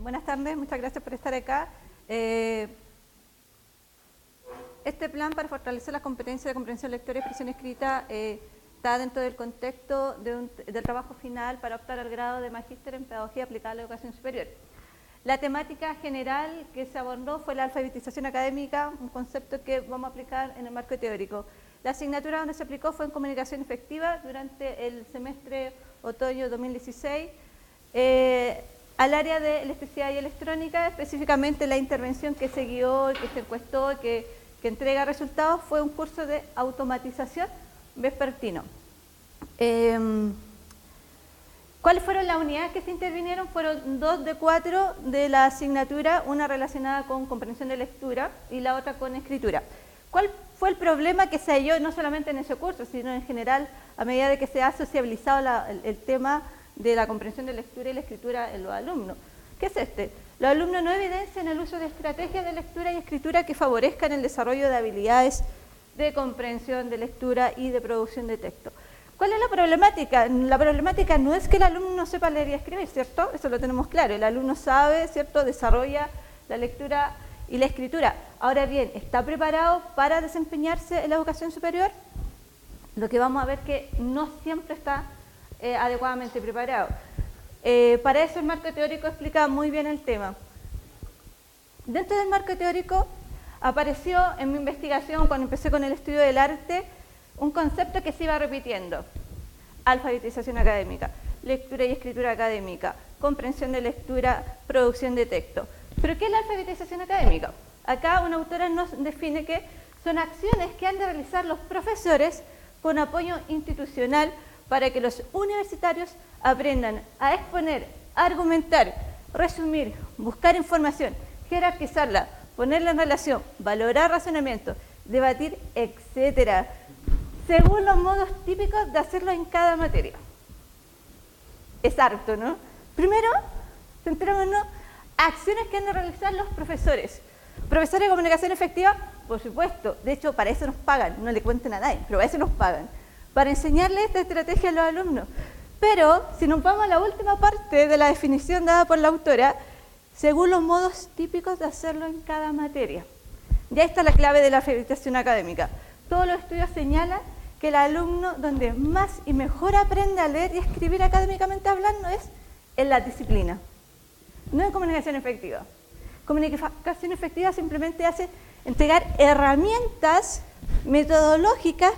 Buenas tardes, muchas gracias por estar acá. Este plan para fortalecer las competencias de comprensión lectora y expresión escrita está dentro del contexto del trabajo final para optar al grado de magíster en Pedagogía aplicada a la educación superior. La temática general que se abordó fue la alfabetización académica, un concepto que vamos a aplicar en el marco teórico. La asignatura donde se aplicó fue en comunicación efectiva durante el semestre otoño 2016. Al área de electricidad y electrónica, específicamente la intervención que se guió, que se encuestó, que entrega resultados, fue un curso de automatización vespertino. ¿Cuáles fueron las unidades que se intervinieron? Fueron 2 de 4 de la asignatura, una relacionada con comprensión de lectura y la otra con escritura. ¿Cuál fue el problema que se halló no solamente en ese curso, sino en general a medida de que se ha sociabilizado el tema de la comprensión de lectura y la escritura en los alumnos? ¿Qué es este? Los alumnos no evidencian el uso de estrategias de lectura y escritura que favorezcan el desarrollo de habilidades de comprensión de lectura y de producción de texto. ¿Cuál es la problemática? La problemática no es que el alumno no sepa leer y escribir, ¿cierto? Eso lo tenemos claro. El alumno sabe, ¿cierto? Desarrolla la lectura y la escritura. Ahora bien, ¿está preparado para desempeñarse en la educación superior? Lo que vamos a ver que no siempre está adecuadamente preparado. Para eso el marco teórico explica muy bien el tema. Dentro del marco teórico apareció en mi investigación, cuando empecé con el estudio del arte, un concepto que se iba repitiendo: alfabetización académica, lectura y escritura académica, comprensión de lectura, producción de texto. ¿Pero qué es la alfabetización académica? Acá una autora nos define que son acciones que han de realizar los profesores con apoyo institucional para que los universitarios aprendan a exponer, argumentar, resumir, buscar información, jerarquizarla, ponerla en relación, valorar razonamiento, debatir, etcétera, según los modos típicos de hacerlo en cada materia. Es harto, ¿no? Primero, centrémonos acciones que han de realizar los profesores. Profesores de comunicación efectiva, por supuesto, de hecho para eso nos pagan, no le cuenten a nadie, pero para eso nos pagan, para enseñarle esta estrategia a los alumnos. Pero, si nos vamos a la última parte de la definición dada por la autora, según los modos típicos de hacerlo en cada materia. Ya está la clave de la alfabetización académica. Todos los estudios señalan que el alumno donde más y mejor aprende a leer y escribir académicamente hablando es en la disciplina, no en comunicación efectiva. Comunicación efectiva simplemente hace entregar herramientas metodológicas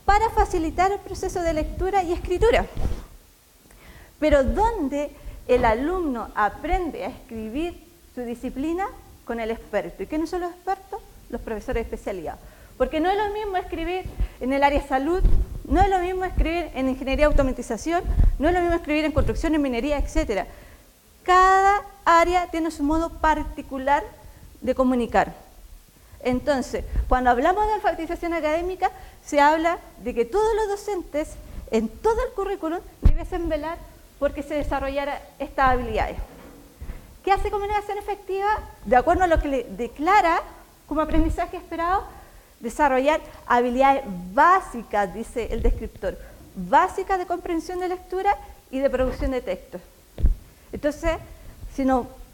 para facilitar el proceso de lectura y escritura. Pero ¿dónde el alumno aprende a escribir su disciplina? Con el experto. ¿Y quiénes son los expertos? Los profesores de especialidad. Porque no es lo mismo escribir en el área de salud, no es lo mismo escribir en ingeniería de automatización, no es lo mismo escribir en construcción, en minería, etc. Cada área tiene su modo particular de comunicar. Entonces, cuando hablamos de alfabetización académica, se habla de que todos los docentes, en todo el currículum, debiesen velar porque se desarrollara estas habilidades. ¿Qué hace comunicación efectiva? De acuerdo a lo que le declara como aprendizaje esperado, desarrollar habilidades básicas, dice el descriptor, básicas de comprensión de lectura y de producción de textos. Entonces,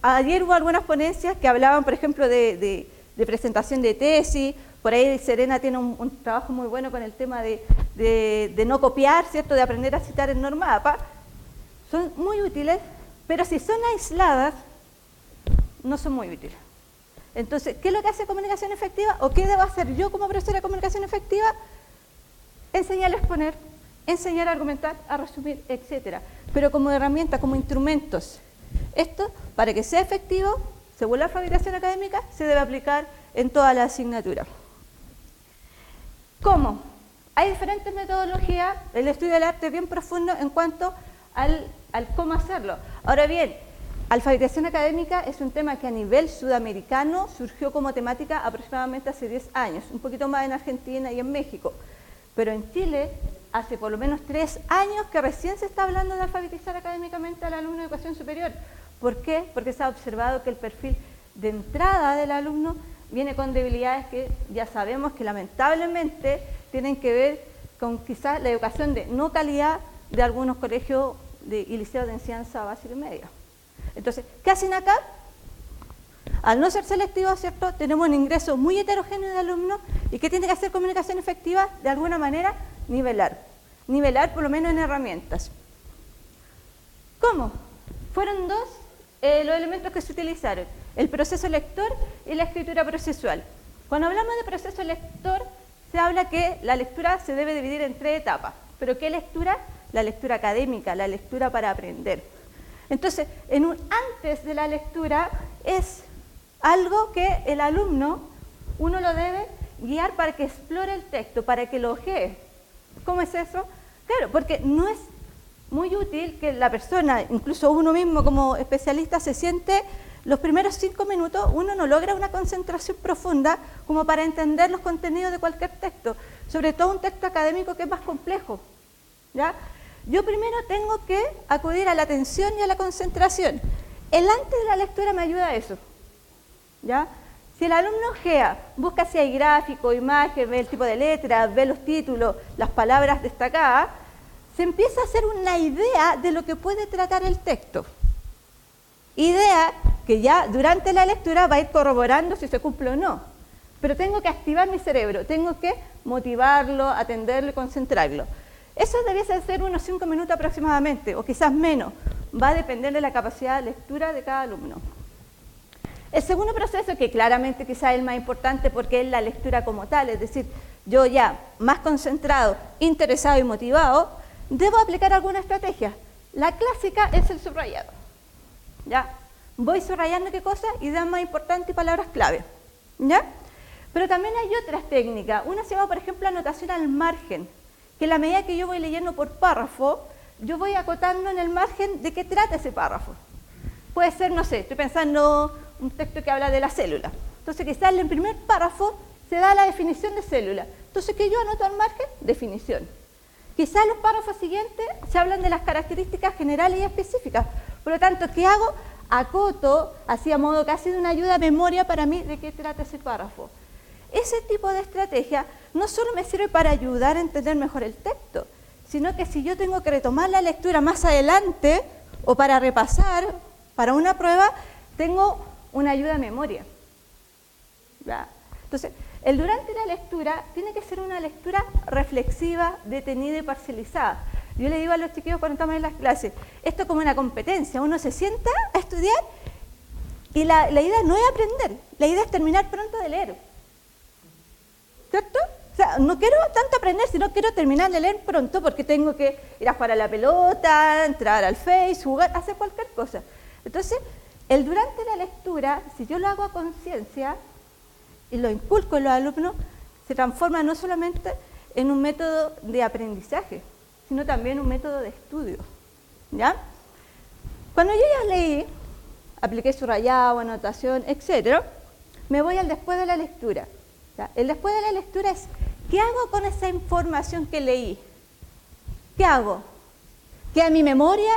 ayer hubo algunas ponencias que hablaban, por ejemplo, de presentación de tesis. Por ahí Serena tiene un trabajo muy bueno con el tema de no copiar, ¿cierto? De aprender a citar en norma APA. Son muy útiles, pero si son aisladas, no son muy útiles. Entonces, ¿qué es lo que hace comunicación efectiva? ¿O qué debo hacer yo como profesora de comunicación efectiva? Enseñar a exponer, enseñar a argumentar, a resumir, etc. Pero como herramienta, como instrumentos. Esto, para que sea efectivo, según la alfabetización académica, se debe aplicar en toda la asignatura. ¿Cómo? Hay diferentes metodologías. El estudio del arte es bien profundo en cuanto al cómo hacerlo. Ahora bien, alfabetización académica es un tema que a nivel sudamericano surgió como temática aproximadamente hace 10 años, un poquito más en Argentina y en México. Pero en Chile, hace por lo menos 3 años que recién se está hablando de alfabetizar académicamente al alumno de educación superior. ¿Por qué? Porque se ha observado que el perfil de entrada del alumno viene con debilidades que ya sabemos que lamentablemente tienen que ver con quizás la educación de no calidad de algunos colegios y liceos de enseñanza básica y media. Entonces, ¿qué hacen acá? Al no ser selectivos, ¿cierto? Tenemos un ingreso muy heterogéneo de alumnos y ¿qué tiene que hacer comunicación efectiva? De alguna manera, nivelar. Nivelar por lo menos en herramientas. ¿Cómo? Fueron dos los elementos que se utilizaron, el proceso lector y la escritura procesual. Cuando hablamos de proceso lector, se habla que la lectura se debe dividir en 3 etapas. ¿Pero qué lectura? La lectura académica, la lectura para aprender. Entonces, antes de la lectura es algo que el alumno, uno lo debe guiar para que explore el texto, para que lo ojee. ¿Cómo es eso? Claro, porque no es muy útil que la persona, incluso uno mismo como especialista, se siente los primeros 5 minutos, uno no logra una concentración profunda como para entender los contenidos de cualquier texto, sobre todo un texto académico que es más complejo, ¿ya? Yo primero tengo que acudir a la atención y a la concentración. El antes de la lectura me ayuda a eso, ¿ya? Si el alumno ojea, busca si hay gráfico, imagen, ve el tipo de letra, ve los títulos, las palabras destacadas, se empieza a hacer una idea de lo que puede tratar el texto. Idea que ya durante la lectura va a ir corroborando si se cumple o no. Pero tengo que activar mi cerebro, tengo que motivarlo, atenderlo y concentrarlo. Eso debiese ser unos 5 minutos aproximadamente, o quizás menos. Va a depender de la capacidad de lectura de cada alumno. El segundo proceso, que claramente quizás es el más importante porque es la lectura como tal, es decir, yo ya más concentrado, interesado y motivado, debo aplicar alguna estrategia. La clásica es el subrayado. ¿Ya? Voy subrayando qué cosa, ideas más importantes y palabras clave. ¿Ya? Pero también hay otras técnicas. Una se llama, por ejemplo, anotación al margen, que a la medida que yo voy leyendo por párrafo, yo voy acotando en el margen de qué trata ese párrafo. Puede ser, no sé, estoy pensando un texto que habla de la célula. Entonces, quizás en el primer párrafo se da la definición de célula. Entonces, ¿qué yo anoto al margen? Definición. Quizás en los párrafos siguientes se hablan de las características generales y específicas. Por lo tanto, ¿qué hago? Acoto, así a modo casi de una ayuda a memoria para mí de qué trata ese párrafo. Ese tipo de estrategia no solo me sirve para ayudar a entender mejor el texto, sino que si yo tengo que retomar la lectura más adelante o para repasar, para una prueba, tengo una ayuda a memoria. ¿Ya? Entonces, el durante la lectura tiene que ser una lectura reflexiva, detenida y parcializada. Yo le digo a los chiquillos cuando estamos en las clases, esto es como una competencia, uno se sienta a estudiar y la idea no es aprender, la idea es terminar pronto de leer. ¿Cierto? O sea, no quiero tanto aprender, sino quiero terminar de leer pronto porque tengo que ir a jugar a la pelota, entrar al Face, jugar, hacer cualquier cosa. Entonces, el durante la lectura, si yo lo hago a conciencia y lo inculco en los alumnos, se transforma no solamente en un método de aprendizaje, sino también un método de estudio. ¿Ya? Cuando yo ya leí, apliqué subrayado, anotación, etc., me voy al después de la lectura. ¿Ya? El después de la lectura es, ¿qué hago con esa información que leí? ¿Qué hago? ¿Queda en mi memoria?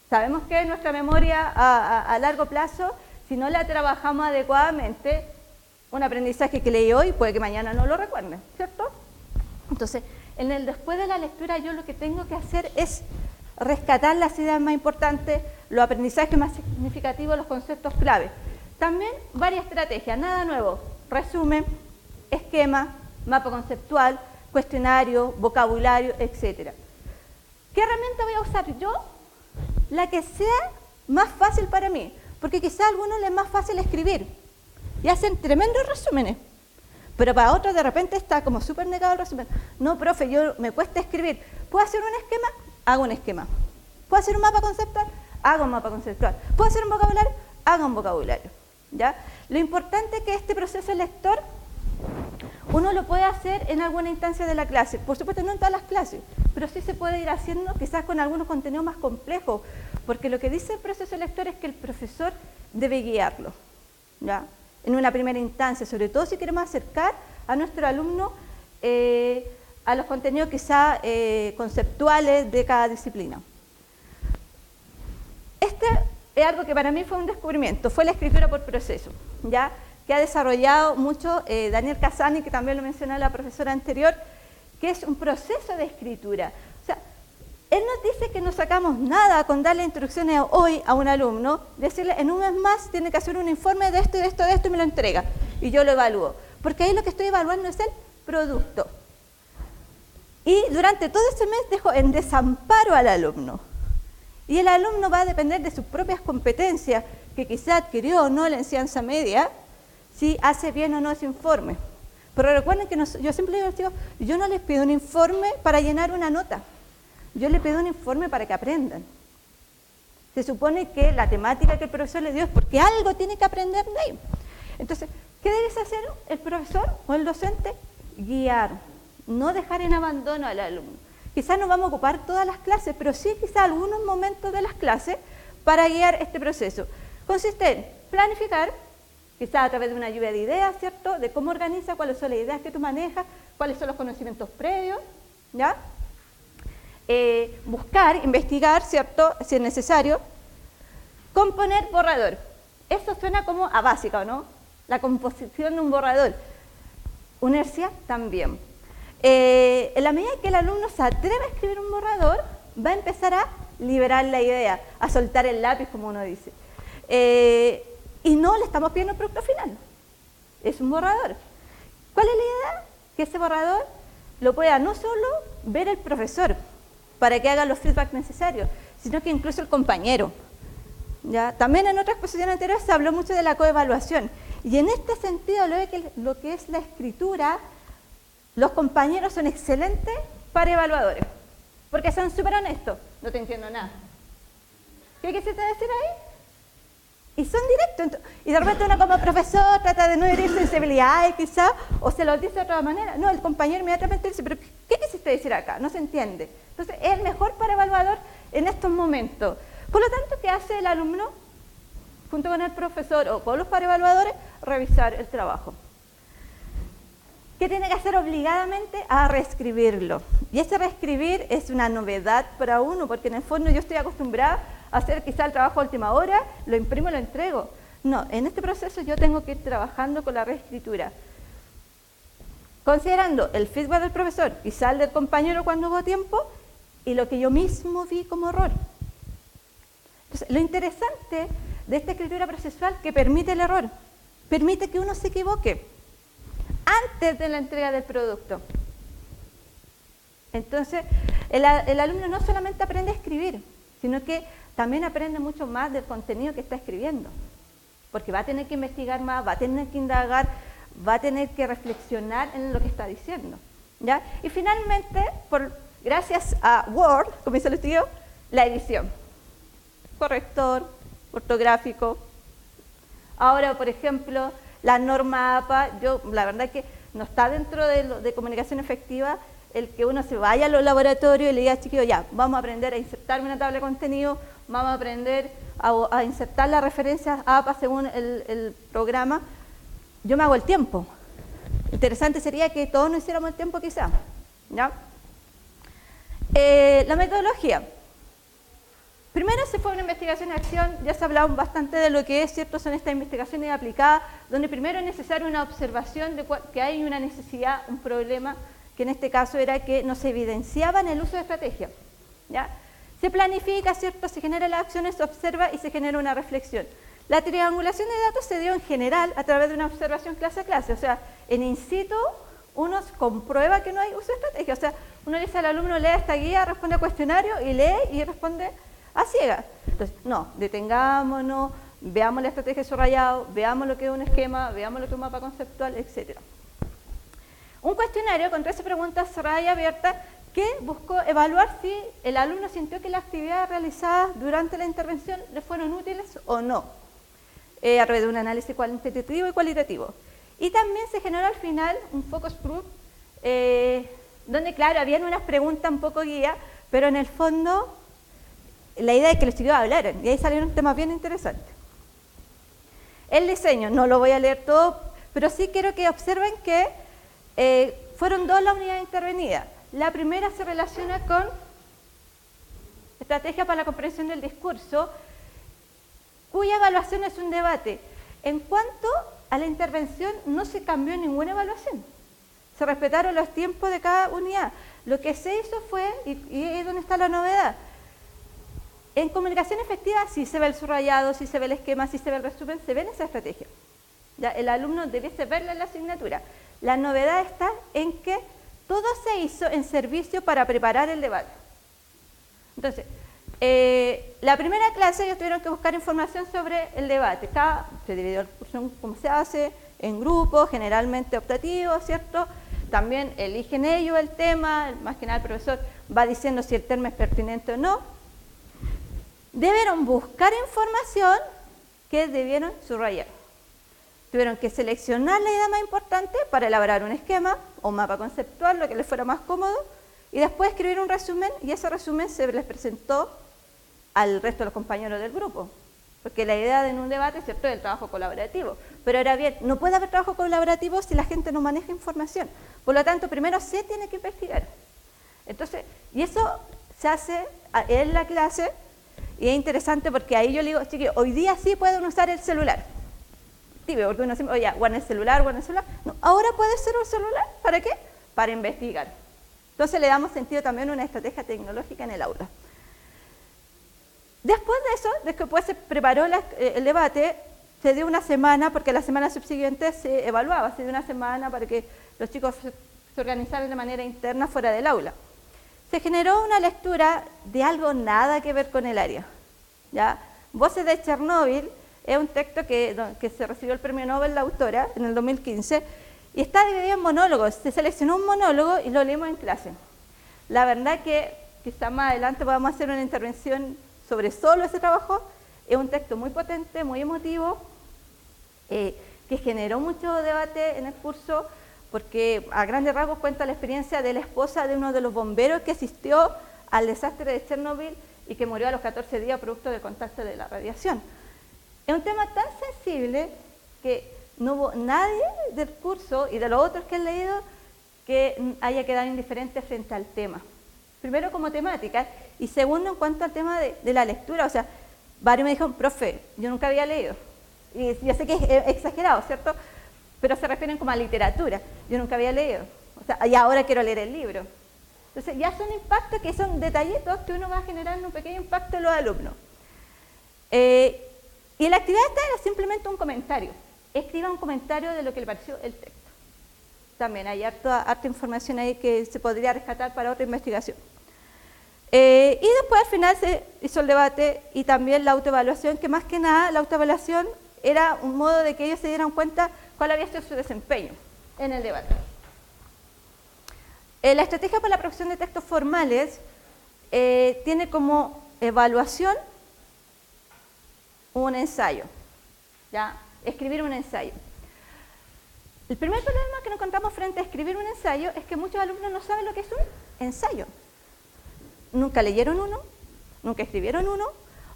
Sabemos que nuestra memoria a largo plazo, si no la trabajamos adecuadamente, un aprendizaje que leí hoy puede que mañana no lo recuerde, ¿cierto? Entonces, en el después de la lectura yo lo que tengo que hacer es rescatar las ideas más importantes, los aprendizajes más significativos, los conceptos clave. También varias estrategias, nada nuevo, resumen, esquema, mapa conceptual, cuestionario, vocabulario, etc. ¿Qué herramienta voy a usar yo? La que sea más fácil para mí, porque quizá a algunos les es más fácil escribir y hacen tremendos resúmenes, pero para otros de repente está como súper negado el resumen. No, profe, me cuesta escribir. ¿Puedo hacer un esquema? Hago un esquema. ¿Puedo hacer un mapa conceptual? Hago un mapa conceptual. ¿Puedo hacer un vocabulario? Hago un vocabulario. ¿Ya? Lo importante es que este proceso lector uno lo puede hacer en alguna instancia de la clase. Por supuesto, no en todas las clases, pero sí se puede ir haciendo quizás con algunos contenidos más complejos, porque lo que dice el proceso lector es que el profesor debe guiarlo, ¿ya? En una primera instancia, sobre todo si queremos acercar a nuestro alumno a los contenidos quizás conceptuales de cada disciplina. Este es algo que para mí fue un descubrimiento, fue la escritura por proceso, ¿ya? Que ha desarrollado mucho Daniel Casani, que también lo mencionó la profesora anterior, que es un proceso de escritura. O sea, Él nos dice que no sacamos nada con darle instrucciones hoy a un alumno, decirle en un mes más tiene que hacer un informe de esto y de esto, de esto y me lo entrega. Y yo lo evalúo. Porque ahí lo que estoy evaluando es el producto. Y durante todo ese mes dejo en desamparo al alumno. Y el alumno va a depender de sus propias competencias, que quizá adquirió o no la enseñanza media, si hace bien o no ese informe. Pero recuerden que yo siempre digo, yo no les pido un informe para llenar una nota. Yo les pido un informe para que aprendan. Se supone que la temática que el profesor le dio es porque algo tiene que aprender de ahí. Entonces, ¿qué debe hacer el profesor o el docente? Guiar, no dejar en abandono al alumno. Quizás no vamos a ocupar todas las clases, pero sí quizás algunos momentos de las clases para guiar este proceso. Consiste en planificar, quizás a través de una lluvia de ideas, ¿cierto? De cómo organiza, cuáles son las ideas que tú manejas, cuáles son los conocimientos previos, ¿ya? Buscar, investigar, ¿cierto? Si es necesario. Componer borrador. Eso suena como a básica, ¿no? La composición de un borrador. Universidad también. En la medida que el alumno se atreve a escribir un borrador, va a empezar a liberar la idea, a soltar el lápiz, como uno dice. Y no le estamos pidiendo el producto final. Es un borrador. ¿Cuál es la idea? Que ese borrador lo pueda no solo ver el profesor, para que haga los feedback necesarios, sino que incluso el compañero. ¿Ya? También en otras exposiciones anteriores se habló mucho de la coevaluación. Y en este sentido, lo que es la escritura, los compañeros son excelentes para evaluadores, porque son súper honestos. No te entiendo nada. ¿Qué quisiste decir ahí? Y son directos. Y de repente uno como profesor trata de no herir sensibilidades quizá, o se lo dice de otra manera. No, el compañero inmediatamente dice, pero ¿qué quisiste decir acá? No se entiende. Entonces, es el mejor para evaluador en estos momentos. Por lo tanto, ¿qué hace el alumno? Junto con el profesor o con los paraevaluadores, revisar el trabajo. ¿Qué tiene que hacer obligadamente? A reescribirlo. Y ese reescribir es una novedad para uno, porque en el fondo yo estoy acostumbrada a hacer quizá el trabajo a última hora, lo imprimo y lo entrego. No, en este proceso yo tengo que ir trabajando con la reescritura. Considerando el feedback del profesor, quizá el del compañero cuando hubo tiempo, y lo que yo mismo vi como error. Entonces, lo interesante de esta escritura procesual que permite el error, permite que uno se equivoque antes de la entrega del producto. Entonces, el alumno no solamente aprende a escribir, sino que también aprende mucho más del contenido que está escribiendo, porque va a tener que investigar más, va a tener que indagar, va a tener que reflexionar en lo que está diciendo, ¿ya? Y finalmente, gracias a Word, como dice el estudio, la edición. Corrector, ortográfico. Ahora, por ejemplo, la norma APA, la verdad es que no está dentro de comunicación efectiva el que uno se vaya a los laboratorios y le diga, chiquillos, ya, vamos a aprender a insertar una tabla de contenido, vamos a aprender a insertar las referencias APA según el programa. Yo me hago el tiempo. Interesante sería que todos nos hiciéramos el tiempo quizá, ¿ya? La metodología. Primero se fue una investigación de acción, ya se ha hablado bastante de lo que es, ¿cierto? Son estas investigaciones aplicadas, donde primero es necesaria una observación de que hay una necesidad, un problema, que en este caso era que no se evidenciaba en el uso de estrategia, ¿ya? Se planifica, ¿cierto? Se generan las acciones, se observa y se genera una reflexión. La triangulación de datos se dio en general a través de una observación clase a clase, o sea, en in situ uno comprueba que no hay uso de estrategia, o sea, uno le dice al alumno, lea esta guía, responde a cuestionario y lee y responde a ciegas. Entonces, no, detengámonos, veamos la estrategia de subrayado, veamos lo que es un esquema, veamos lo que es un mapa conceptual, etc. Un cuestionario con 13 preguntas cerradas y abiertas que buscó evaluar si el alumno sintió que las actividades realizadas durante la intervención le fueron útiles o no, a través de un análisis cuantitativo y cualitativo. Y también se generó al final un focus group, donde, claro, habían unas preguntas un poco guía, pero en el fondo la idea es que los chicos hablaran, y ahí salieron temas bien interesantes. El diseño, no lo voy a leer todo, pero sí quiero que observen que fueron dos las unidades intervenidas. La primera se relaciona con estrategia para la comprensión del discurso, cuya evaluación es un debate. En cuanto a la intervención, no se cambió ninguna evaluación. Se respetaron los tiempos de cada unidad. Lo que se hizo fue, y es donde está la novedad, en comunicación efectiva sí se ve el subrayado, sí se ve el esquema, sí se ve el resumen, se ve en esa estrategia. ¿Ya? El alumno debiese verla en la asignatura. La novedad está en que todo se hizo en servicio para preparar el debate. Entonces, la primera clase ellos tuvieron que buscar información sobre el debate. Se dividió el curso en cómo se hace, en grupos, generalmente optativos, ¿cierto? También eligen ellos el tema, más que nada el profesor va diciendo si el tema es pertinente o no. Debieron buscar información que debieron subrayar. Tuvieron que seleccionar la idea más importante para elaborar un esquema o un mapa conceptual, lo que les fuera más cómodo, y después escribir un resumen, y ese resumen se les presentó al resto de los compañeros del grupo. Porque la idea de un debate, ¿cierto?, es el trabajo colaborativo. Pero ahora bien, no puede haber trabajo colaborativo si la gente no maneja información. Por lo tanto, primero se tiene que investigar. Entonces, y eso se hace en la clase, y es interesante porque ahí yo le digo, chiquillos, hoy día sí pueden usar el celular. Tibio, porque uno siempre, oye, guarda el celular. No, ahora puede ser un celular, ¿para qué? Para investigar. Entonces le damos sentido también a una estrategia tecnológica en el aula. Después de eso, después se preparó el debate, se dio una semana, porque la semana subsiguiente se evaluaba, se dio una semana para que los chicos se organizaran de manera interna fuera del aula. Se generó una lectura de algo nada que ver con el área. ¿Ya? Voces de Chernóbil es un texto que se recibió el premio Nobel la autora en el 2015 y está dividido en monólogos. Se seleccionó un monólogo y lo leímos en clase. La verdad que quizá más adelante podamos hacer una intervención sobre solo ese trabajo. Es un texto muy potente, muy emotivo, que generó mucho debate en el curso porque a grandes rasgos cuenta la experiencia de la esposa de uno de los bomberos que asistió al desastre de Chernóbil y que murió a los 14 días producto del contacto de la radiación. Es un tema tan sensible que no hubo nadie del curso y de los otros que han leído que haya quedado indiferente frente al tema. Primero como temática y segundo en cuanto al tema de la lectura. O sea, varios me dijeron, profe, yo nunca había leído. Y yo sé que es exagerado, ¿cierto? Pero se refieren como a literatura. Yo nunca había leído. O sea, y ahora quiero leer el libro. Entonces ya son impactos que son detallitos que uno va a generar un pequeño impacto en los alumnos. Y la actividad esta era simplemente un comentario. Escriba un comentario de lo que le pareció el texto. También hay harta información ahí que se podría rescatar para otra investigación. Y después al final se hizo el debate y también la autoevaluación, que más que nada la autoevaluación era un modo de que ellos se dieran cuenta cuál había sido su desempeño en el debate. La estrategia para la producción de textos formales tiene como evaluación un ensayo, ¿ya? Escribir un ensayo. El primer problema que nos encontramos frente a escribir un ensayo es que muchos alumnos no saben lo que es un ensayo. Nunca leyeron uno, nunca escribieron uno,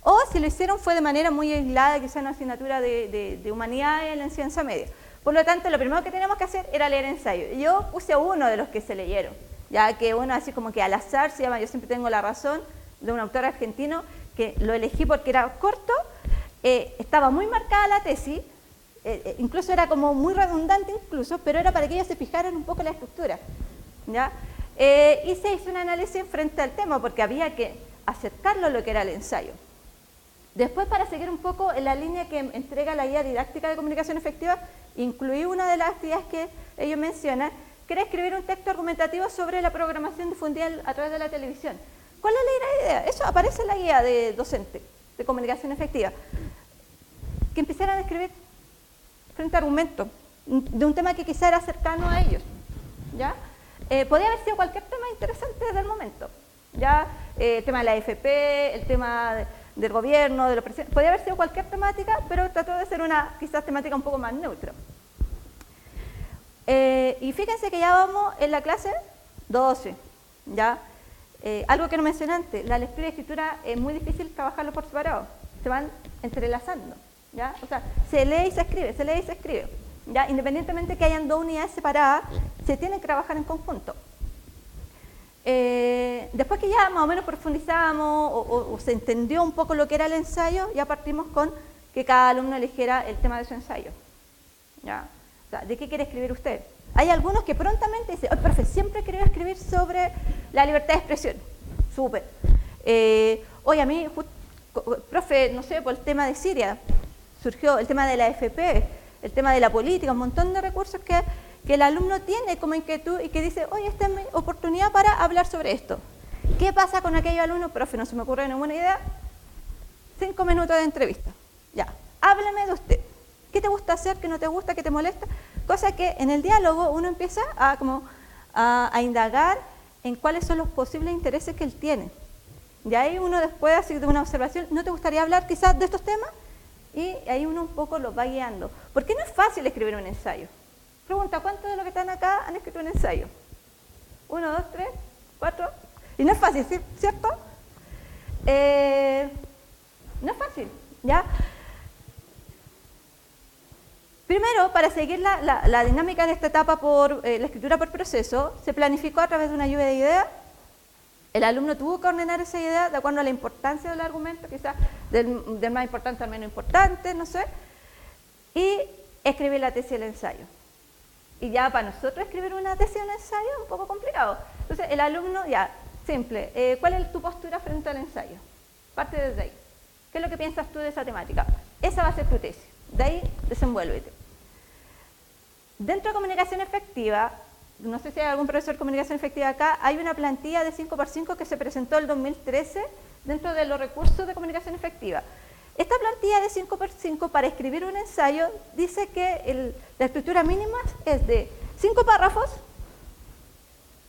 o si lo hicieron fue de manera muy aislada, quizá en una asignatura de humanidades en la enseñanza media. Por lo tanto, lo primero que teníamos que hacer era leer ensayo. Yo puse uno de los que se leyeron, ya que uno así como que al azar se llama Yo siempre tengo la razón, de un autor argentino, que lo elegí porque era corto, estaba muy marcada la tesis, incluso era como muy redundante incluso, pero era para que ellos se fijaran un poco en la estructura, ¿ya? Y se hizo un análisis frente al tema porque había que acercarlo a lo que era el ensayo. Después, para seguir un poco en la línea que entrega la guía didáctica de comunicación efectiva, incluí una de las actividades que ellos mencionan, que era escribir un texto argumentativo sobre la programación difundida a través de la televisión. ¿Cuál es la idea? Eso aparece en la guía de docente de comunicación efectiva. Que empezaran a escribir frente a argumentos de un tema que quizá era cercano a ellos, ¿ya? Podía haber sido cualquier tema interesante del momento, ¿ya? El tema de la AFP, el tema del gobierno, de los presidentes, podía haber sido cualquier temática, pero trató de ser una quizás temática un poco más neutra. Y fíjense que ya vamos en la clase 12, ¿ya? Algo que no mencioné antes, la lectura y escritura es muy difícil trabajarlo por separado, se van entrelazando, ¿ya? O sea, se lee y se escribe, se lee y se escribe, ¿ya? Independientemente que hayan dos unidades separadas, se tienen que trabajar en conjunto. Después que ya más o menos profundizamos o se entendió un poco lo que era el ensayo, ya partimos con que cada alumno eligiera el tema de su ensayo, ¿ya? O sea, ¿de qué quiere escribir usted? Hay algunos que prontamente dicen, oye, profe, siempre he querido escribir sobre la libertad de expresión. Súper. Oye, a mí, profe, no sé, por el tema de Siria, surgió el tema de la AFP, el tema de la política, un montón de recursos que el alumno tiene como inquietud y que dice, oye, esta es mi oportunidad para hablar sobre esto. ¿Qué pasa con aquellos alumnos? Profe, no se me ocurre ninguna idea. 5 minutos de entrevista. Ya, háblame de usted. ¿Qué te gusta hacer? ¿Qué no te gusta? ¿Qué te molesta? Cosa que en el diálogo uno empieza a indagar en cuáles son los posibles intereses que él tiene. De ahí uno después hace una observación, ¿no te gustaría hablar quizás de estos temas? Y ahí uno un poco los va guiando. ¿Por qué no es fácil escribir un ensayo? Pregunta, ¿cuántos de los que están acá han escrito un ensayo? 1, 2, 3, 4. Y no es fácil, ¿cierto? No es fácil, ¿ya? Primero, para seguir la dinámica de esta etapa por la escritura por proceso, se planificó a través de una lluvia de ideas. El alumno tuvo que ordenar esa idea de acuerdo a la importancia del argumento, quizás del más importante al menos importante, no sé, y escribir la tesis y el ensayo. Y ya para nosotros escribir una tesis y un ensayo es un poco complicado. Entonces, el alumno, ya, simple, ¿cuál es tu postura frente al ensayo? Parte desde ahí. ¿Qué es lo que piensas tú de esa temática? Esa va a ser tu tesis. De ahí, desenvuélvete. Dentro de comunicación efectiva, no sé si hay algún profesor de comunicación efectiva acá, hay una plantilla de 5x5 que se presentó el 2013 dentro de los recursos de comunicación efectiva. Esta plantilla de 5x5 para escribir un ensayo dice que la estructura mínima es de 5 párrafos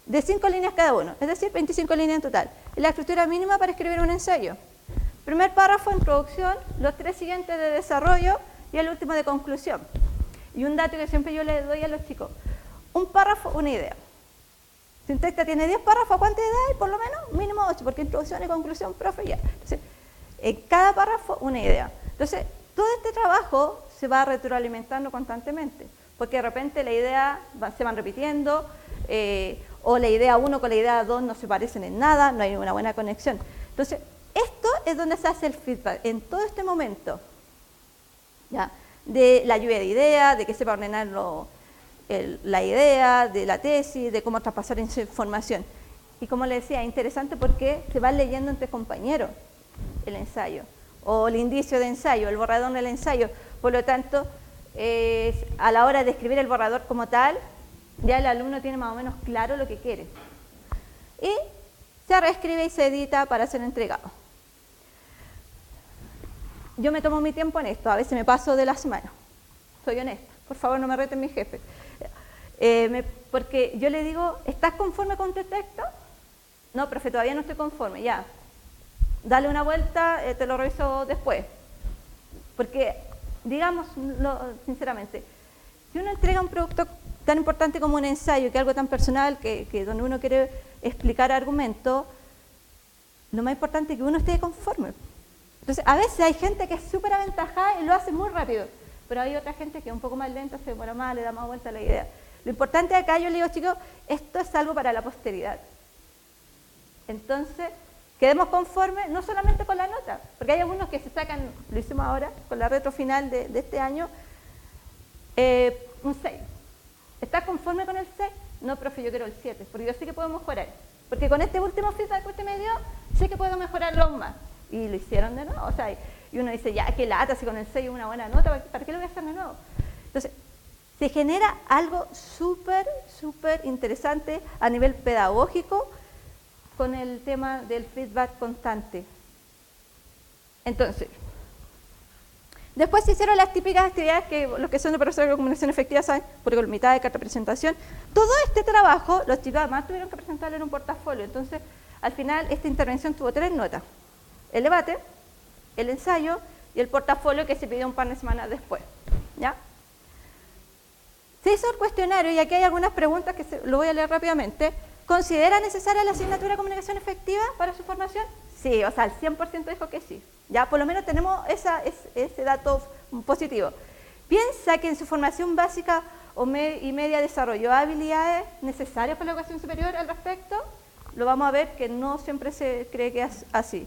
de 5 líneas cada uno, es decir, 25 líneas en total. Es la estructura mínima para escribir un ensayo. Primer párrafo, introducción, los 3 siguientes de desarrollo y el último de conclusión. Y un dato que siempre yo les doy a los chicos, un párrafo, una idea. Si un texto tiene 10 párrafos, ¿cuántas ideas hay? Por lo menos, mínimo 8, porque introducción y conclusión, profe, ya. Entonces, en cada párrafo, una idea. Entonces, todo este trabajo se va retroalimentando constantemente, porque de repente la idea se van repitiendo, o la idea 1 con la idea 2 no se parecen en nada, no hay una buena conexión. Entonces, esto es donde se hace el feedback, en todo este momento, ¿ya? De la lluvia de ideas, de que sepa ordenar la idea, de la tesis, de cómo traspasar esa información. Y como les decía, es interesante porque se va leyendo entre compañeros el ensayo, o el indicio de ensayo, el borrador del ensayo. Por lo tanto, a la hora de escribir el borrador como tal, ya el alumno tiene más o menos claro lo que quiere. Y se reescribe y se edita para ser entregado. Yo me tomo mi tiempo en esto, a veces me paso de la semana, soy honesta, por favor no me reten mis jefes. Porque yo le digo, ¿estás conforme con tu texto? No, profe, todavía no estoy conforme, ya. Dale una vuelta, te lo reviso después. Porque, digamos, sinceramente, si uno entrega un producto tan importante como un ensayo, que es algo tan personal, que donde uno quiere explicar argumentos, lo más importante es que uno esté conforme. Entonces, a veces hay gente que es súper aventajada y lo hace muy rápido, pero hay otra gente que es un poco más lenta, se demora más, le da más vuelta a la idea. Lo importante acá, yo le digo, chicos, esto es algo para la posteridad. Entonces, quedemos conformes, no solamente con la nota, porque hay algunos que se sacan, lo hicimos ahora, con la retro final de este año, un 6. ¿Estás conforme con el 6? No, profe, yo quiero el 7, porque yo sé que puedo mejorar. Porque con este último feedback que usted me dio, sé que puedo mejorarlo aún más. Y lo hicieron de nuevo, o sea, y uno dice, ya, qué lata, si con el 6 es una buena nota, ¿para qué lo voy a hacer de nuevo? Entonces, se genera algo súper, súper interesante a nivel pedagógico con el tema del feedback constante. Entonces, después se hicieron las típicas actividades que los que son de profesores de comunicación efectiva saben, por mitad de carta de presentación. Todo este trabajo, los chicos además tuvieron que presentarlo en un portafolio, entonces, al final, esta intervención tuvo 3 notas. El debate, el ensayo y el portafolio que se pidió un par de semanas después, ¿ya? Se hizo el cuestionario y aquí hay algunas preguntas que lo voy a leer rápidamente. ¿Considera necesaria la asignatura de comunicación efectiva para su formación? Sí, o sea, el 100% dijo que sí. Ya, por lo menos tenemos ese dato positivo. ¿Piensa que en su formación básica y media desarrolló habilidades necesarias para la educación superior al respecto? Lo vamos a ver que no siempre se cree que es así.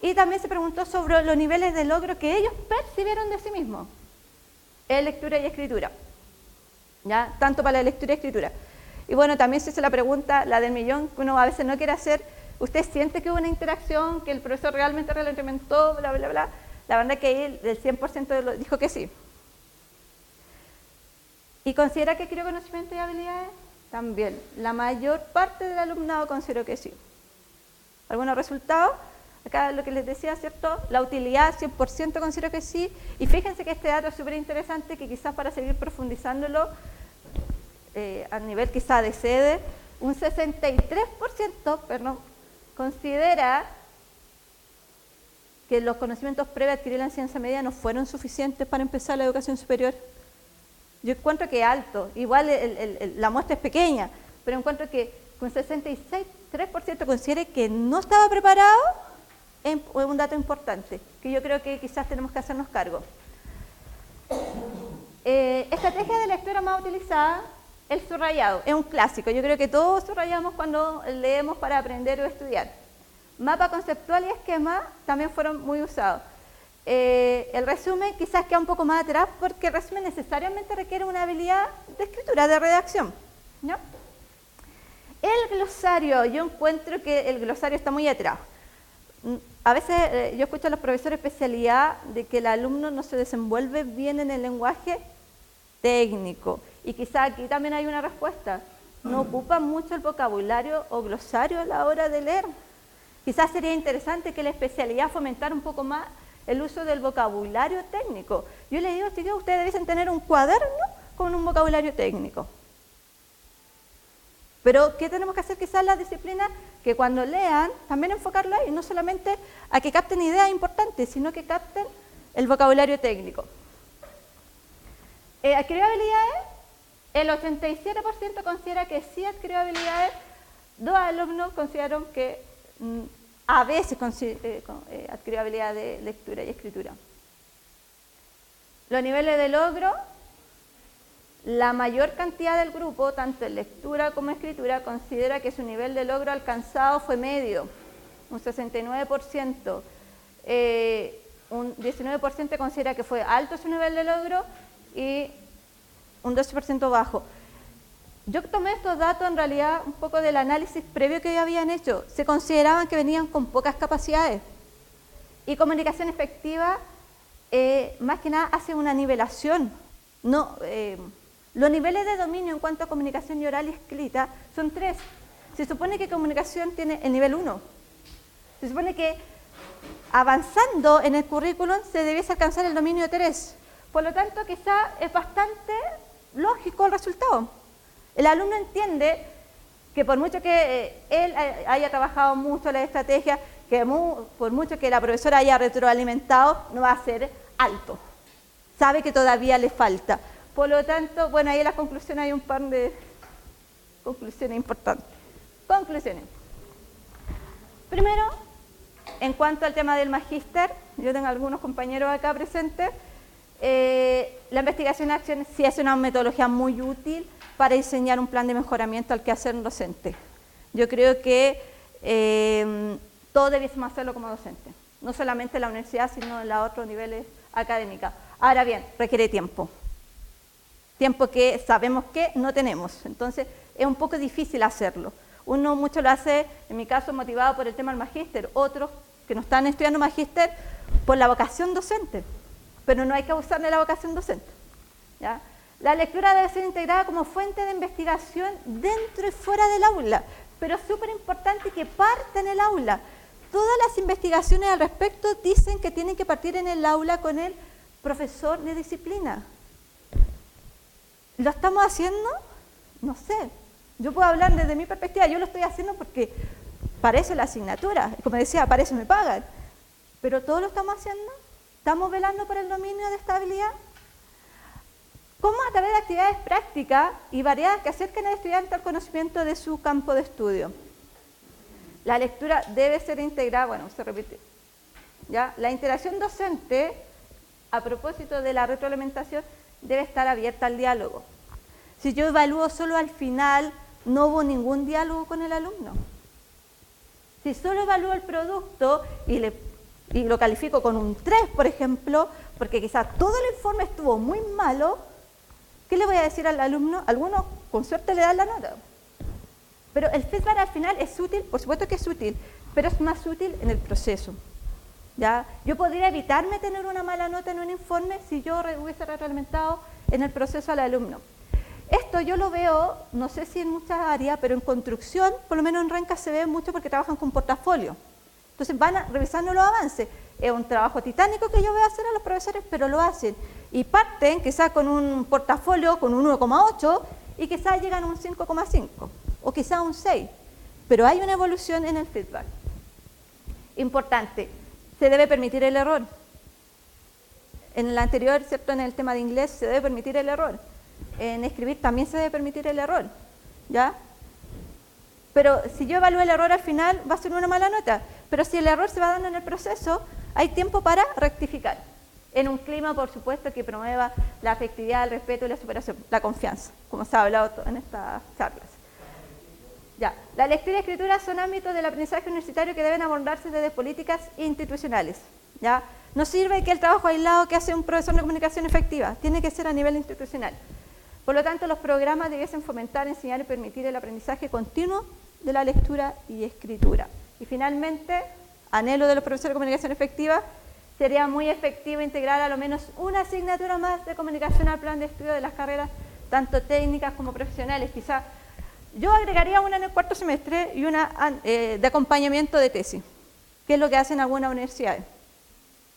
Y también se preguntó sobre los niveles de logro que ellos percibieron de sí mismos en lectura y escritura. ¿ya? Tanto para la lectura y escritura. Y bueno, también se hace la pregunta, la del millón, que uno a veces no quiere hacer. ¿Usted siente que hubo una interacción, que el profesor realmente retroalimentó, bla, bla, bla? La verdad que él, del 100% dijo que sí. ¿Y considera que adquirió conocimiento y habilidades? También. La mayor parte del alumnado consideró que sí. ¿Algunos resultados? Acá lo que les decía, ¿cierto? La utilidad, 100% considero que sí. Y fíjense que este dato es súper interesante, que quizás para seguir profundizándolo, a nivel quizá de sede, un 63% considera que los conocimientos previos adquiridos en la enseñanza media no fueron suficientes para empezar la educación superior. Yo encuentro que es alto, igual la muestra es pequeña, pero encuentro que con 63% considere que no estaba preparado, es un dato importante, que yo creo que quizás tenemos que hacernos cargo. Estrategia de lectura más utilizada, el subrayado, es un clásico, yo creo que todos subrayamos cuando leemos para aprender o estudiar. Mapa conceptual y esquema también fueron muy usados. El resumen quizás queda un poco más atrás porque el resumen necesariamente requiere una habilidad de escritura, de redacción, ¿no? El glosario, yo encuentro que el glosario está muy atrás. A veces yo escucho a los profesores de especialidad de que el alumno no se desenvuelve bien en el lenguaje técnico. Y quizás aquí también hay una respuesta. No ocupa mucho el vocabulario o glosario a la hora de leer. Quizás sería interesante que la especialidad fomentara un poco más el uso del vocabulario técnico. Yo les digo, chicos, ustedes debiesen tener un cuaderno con un vocabulario técnico. Pero, ¿qué tenemos que hacer quizás en las disciplinas? Que cuando lean, también enfocarlo ahí, no solamente a que capten ideas importantes, sino que capten el vocabulario técnico. ¿Adquirió habilidades? El 87% considera que sí adquirió habilidades. 2 alumnos consideraron que a veces adquirió habilidad de lectura y escritura. Los niveles de logro, la mayor cantidad del grupo, tanto en lectura como en escritura, considera que su nivel de logro alcanzado fue medio, un 69%. Un 19% considera que fue alto su nivel de logro y un 12% bajo. Yo tomé estos datos en realidad un poco del análisis previo que habían hecho. Se consideraban que venían con pocas capacidades. Y comunicación efectiva, más que nada, hace una nivelación. Los niveles de dominio en cuanto a comunicación y oral y escrita son 3. Se supone que comunicación tiene el nivel 1. Se supone que avanzando en el currículum se debiese alcanzar el dominio 3. Por lo tanto, quizá es bastante lógico el resultado. El alumno entiende que por mucho que él haya trabajado mucho la estrategia, que por mucho que la profesora haya retroalimentado, no va a ser alto. Sabe que todavía le falta. Por lo tanto, bueno, ahí en las conclusiones hay un par de conclusiones importantes. Conclusiones. Primero, en cuanto al tema del magíster, yo tengo algunos compañeros acá presentes, la investigación de acción sí es una metodología muy útil para diseñar un plan de mejoramiento al quehacer docente. Yo creo que todos debiésemos hacerlo como docentes, no solamente en la universidad, sino en los otros niveles académicos. Ahora bien, requiere tiempo. Tiempo que sabemos que no tenemos, entonces es un poco difícil hacerlo. Uno mucho lo hace, en mi caso, motivado por el tema del magíster, otros que no están estudiando magíster por la vocación docente, pero no hay que abusar de la vocación docente, ¿ya? La lectura debe ser integrada como fuente de investigación dentro y fuera del aula, pero es súper importante que parta en el aula. Todas las investigaciones al respecto dicen que tienen que partir en el aula con el profesor de disciplina. ¿Lo estamos haciendo? No sé. Yo puedo hablar desde mi perspectiva, yo lo estoy haciendo porque para eso es la asignatura, como decía, para eso me pagan. Pero ¿todos lo estamos haciendo? ¿Estamos velando por el dominio de esta habilidad? ¿Cómo a través de actividades prácticas y variadas que acerquen al estudiante al conocimiento de su campo de estudio? La lectura debe ser integrada, bueno, se repite, ¿ya? La interacción docente, a propósito de la retroalimentación, debe estar abierta al diálogo. Si yo evalúo solo al final, no hubo ningún diálogo con el alumno. Si solo evalúo el producto y lo califico con un 3, por ejemplo, porque quizás todo el informe estuvo muy malo, ¿qué le voy a decir al alumno? Algunos con suerte le dan la nota. Pero el feedback al final es útil, por supuesto que es útil, pero es más útil en el proceso. ¿Ya? Yo podría evitarme tener una mala nota en un informe si yo hubiese retroalimentado en el proceso al alumno. Esto yo lo veo, no sé si en muchas áreas, pero en construcción, por lo menos en Renca se ve mucho porque trabajan con portafolio. Entonces van revisando los avances. Es un trabajo titánico que yo voy a hacer a los profesores, pero lo hacen. Y parten quizás con un portafolio con un 1,8 y quizás llegan a un 5,5 o quizás a un 6. Pero hay una evolución en el feedback. Importante, se debe permitir el error. En el anterior, ¿cierto? En el tema de inglés se debe permitir el error. En escribir también se debe permitir el error, ¿ya? Pero si yo evalúo el error al final, va a ser una mala nota. Pero si el error se va dando en el proceso, hay tiempo para rectificar. En un clima, por supuesto, que promueva la afectividad, el respeto y la superación, la confianza, como se ha hablado en estas charlas. Ya. La lectura y escritura son ámbitos del aprendizaje universitario que deben abordarse desde políticas institucionales, ¿ya? No sirve que el trabajo aislado que hace un profesor de comunicación efectiva, tiene que ser a nivel institucional. Por lo tanto, los programas debiesen fomentar, enseñar y permitir el aprendizaje continuo de la lectura y escritura. Y finalmente, anhelo de los profesores de comunicación efectiva, sería muy efectivo integrar a lo menos una asignatura más de comunicación al plan de estudio de las carreras, tanto técnicas como profesionales. Quizá yo agregaría una en el cuarto semestre y una de acompañamiento de tesis, que es lo que hacen algunas universidades,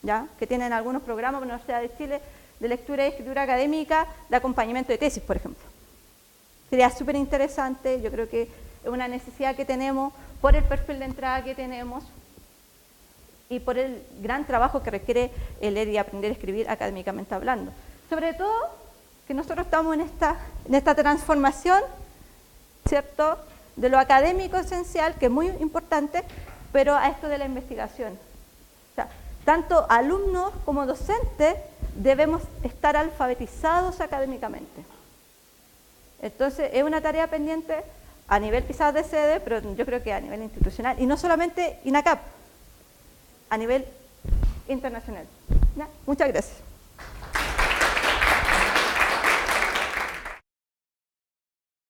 ¿ya? Que tienen algunos programas, la Universidad de Chile, de lectura y escritura académica, de acompañamiento de tesis, por ejemplo. Sería súper interesante, yo creo que es una necesidad que tenemos por el perfil de entrada que tenemos y por el gran trabajo que requiere el leer y aprender a escribir académicamente hablando. Sobre todo, que nosotros estamos en esta transformación, ¿cierto?, de lo académico esencial, que es muy importante, pero a esto de la investigación. O sea, tanto alumnos como docentes debemos estar alfabetizados académicamente. Entonces, es una tarea pendiente a nivel quizás de sede, pero yo creo que a nivel institucional, y no solamente INACAP, a nivel internacional. ¿Ya? Muchas gracias.